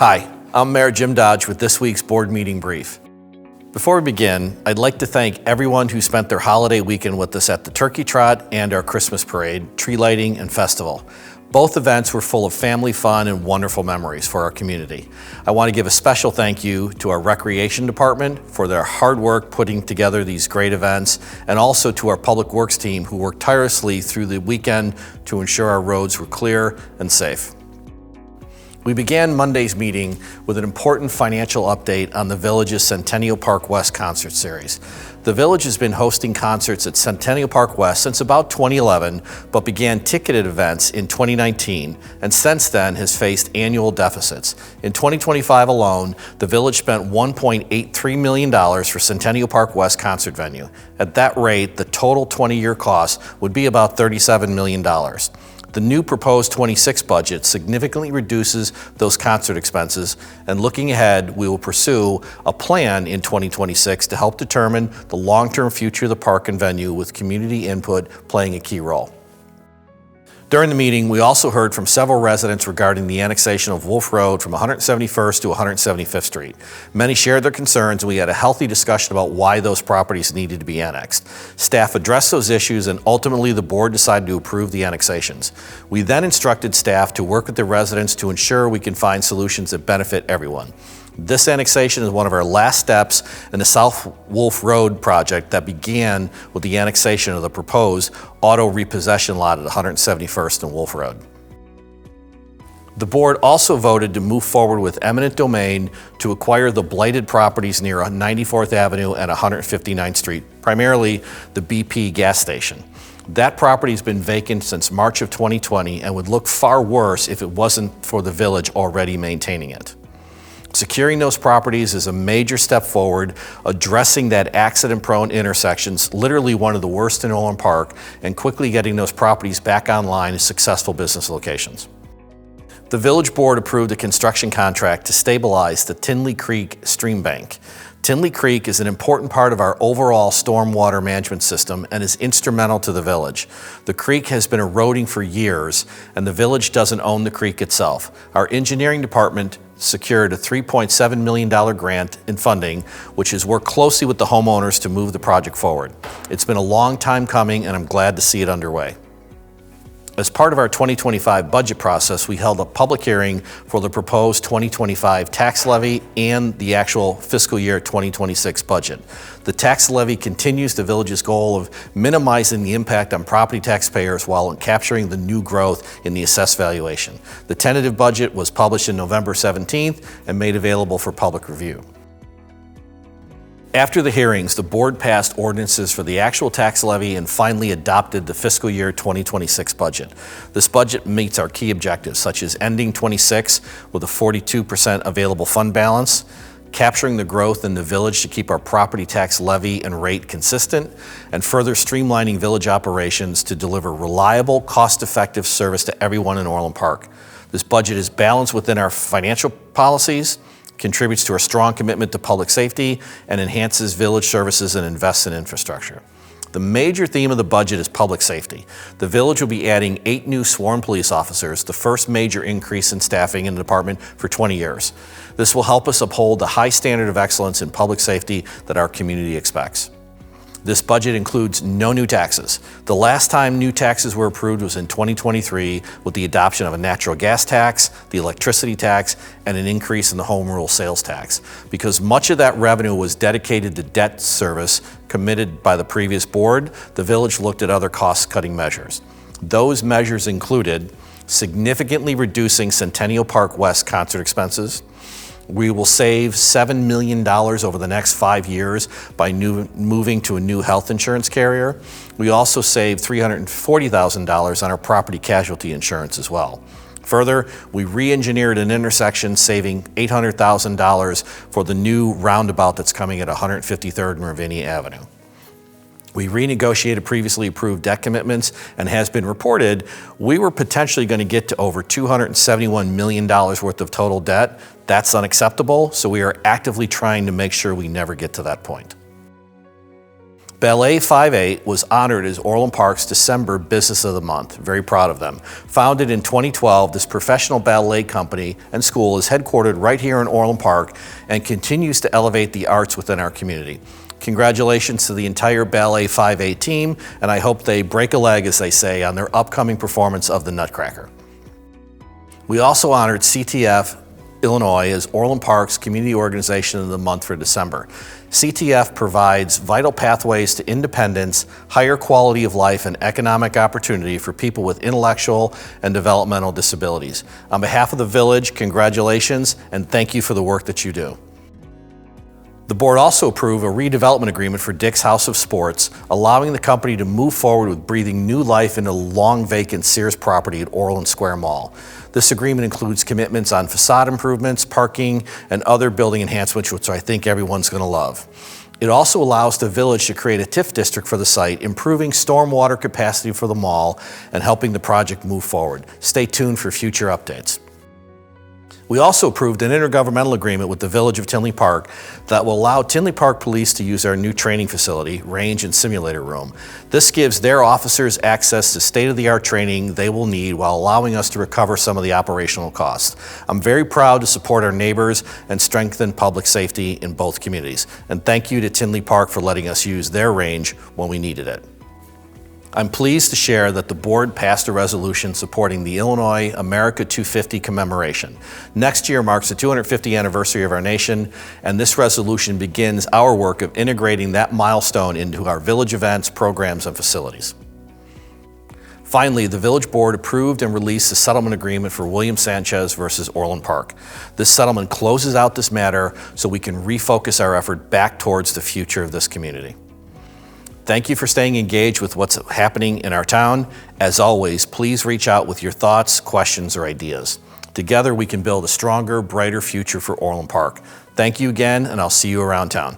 Hi, I'm Mayor Jim Dodge with this week's board meeting brief. Before we begin, I'd like to thank everyone who spent their holiday weekend with us at the Turkey Trot and our Christmas parade, tree lighting, and festival. Both events were full of family fun and wonderful memories for our community. I want to give a special thank you to our Recreation Department for their hard work putting together these great events, and also to our Public Works team who worked tirelessly through the weekend to ensure our roads were clear and safe. We began Monday's meeting with an important financial update on the Village's Centennial Park West concert series. The Village has been hosting concerts at Centennial Park West since about 2011, but began ticketed events in 2019, and since then has faced annual deficits. In 2025 alone, the Village spent $1.83 million for Centennial Park West concert venue. At that rate, the total 20-year cost would be about $37 million. The new proposed 26 budget significantly reduces those concert expenses, and looking ahead, we will pursue a plan in 2026 to help determine the long-term future of the park and venue, with community input playing a key role. During the meeting, we also heard from several residents regarding the annexation of Wolf Road from 171st to 175th Street. Many shared their concerns, and we had a healthy discussion about why those properties needed to be annexed. Staff addressed those issues, and ultimately the board decided to approve the annexations. We then instructed staff to work with the residents to ensure we can find solutions that benefit everyone. This annexation is one of our last steps in the South Wolf Road project that began with the annexation of the proposed auto repossession lot at 171st and Wolf Road. The board also voted to move forward with eminent domain to acquire the blighted properties near 94th Avenue and 159th Street, primarily the BP gas station. That property has been vacant since March of 2020 and would look far worse if it wasn't for the Village already maintaining it. Securing those properties is a major step forward, addressing that accident-prone intersections, literally one of the worst in Orland Park, and quickly getting those properties back online as successful business locations. The Village Board approved a construction contract to stabilize the Tinley Creek Streambank. Tinley Creek is an important part of our overall stormwater management system and is instrumental to the Village. The creek has been eroding for years, and the Village doesn't own the creek itself. Our engineering department secured a $3.7 million grant in funding, which has worked closely with the homeowners to move the project forward. It's been a long time coming, and I'm glad to see it underway. As part of our 2025 budget process, we held a public hearing for the proposed 2025 tax levy and the actual fiscal year 2026 budget. The tax levy continues the Village's goal of minimizing the impact on property taxpayers while capturing the new growth in the assessed valuation. The tentative budget was published on November 17th and made available for public review. After the hearings, the board passed ordinances for the actual tax levy and finally adopted the fiscal year 2026 budget. This budget meets our key objectives, such as ending 26 with a 42% available fund balance, capturing the growth in the Village to keep our property tax levy and rate consistent, and further streamlining Village operations to deliver reliable, cost-effective service to everyone in Orland Park. This budget is balanced within our financial policies, contributes to a strong commitment to public safety, and enhances Village services and invests in infrastructure. The major theme of the budget is public safety. The Village will be adding 8 new sworn police officers, the first major increase in staffing in the department for 20 years. This will help us uphold the high standard of excellence in public safety that our community expects. This budget includes no new taxes. The last time new taxes were approved was in 2023 with the adoption of a natural gas tax, the electricity tax, and an increase in the home rule sales tax. Because much of that revenue was dedicated to debt service committed by the previous board, the Village looked at other cost-cutting measures. Those measures included significantly reducing Centennial Park West concert expenses. We will save $7 million over the next 5 years by moving to a new health insurance carrier. We also saved $340,000 on our property casualty insurance as well. Further, we re-engineered an intersection, saving $800,000 for the new roundabout that's coming at 153rd and Ravinia Avenue. We renegotiated previously approved debt commitments, and has been reported we were potentially going to get to over $271 million worth of total debt. That's unacceptable, so we are actively trying to make sure we never get to that point. Ballet 5-8 was honored as Orland Park's December Business of the Month. Very proud of them. Founded in 2012, this professional ballet company and school is headquartered right here in Orland Park and continues to elevate the arts within our community. Congratulations to the entire Ballet 5-8 team, and I hope they break a leg, as they say, on their upcoming performance of the Nutcracker. We also honored CTF Illinois as Orland Park's Community Organization of the Month for December. CTF provides vital pathways to independence, higher quality of life, and economic opportunity for people with intellectual and developmental disabilities. On behalf of the village, congratulations and thank you for the work that you do. The board also approved a redevelopment agreement for Dick's House of Sports, allowing the company to move forward with breathing new life into the long vacant Sears property at Orland Square Mall. This agreement includes commitments on facade improvements, parking, and other building enhancements, which I think everyone's going to love. It also allows the village to create a TIF district for the site, improving stormwater capacity for the mall and helping the project move forward. Stay tuned for future updates. We also approved an intergovernmental agreement with the Village of Tinley Park that will allow Tinley Park Police to use our new training facility, range and simulator room. This gives their officers access to state-of-the-art training they will need while allowing us to recover some of the operational costs. I'm very proud to support our neighbors and strengthen public safety in both communities. And thank you to Tinley Park for letting us use their range when we needed it. I'm pleased to share that the board passed a resolution supporting the Illinois America 250 commemoration. Next year marks the 250th anniversary of our nation, and this resolution begins our work of integrating that milestone into our village events, programs, and facilities. Finally, the village board approved and released a settlement agreement for William Sanchez versus Orland Park. This settlement closes out this matter so we can refocus our effort back towards the future of this community. Thank you for staying engaged with what's happening in our town. As always, please reach out with your thoughts, questions, or ideas. Together we can build a stronger, brighter future for Orland Park. Thank you again, and I'll see you around town.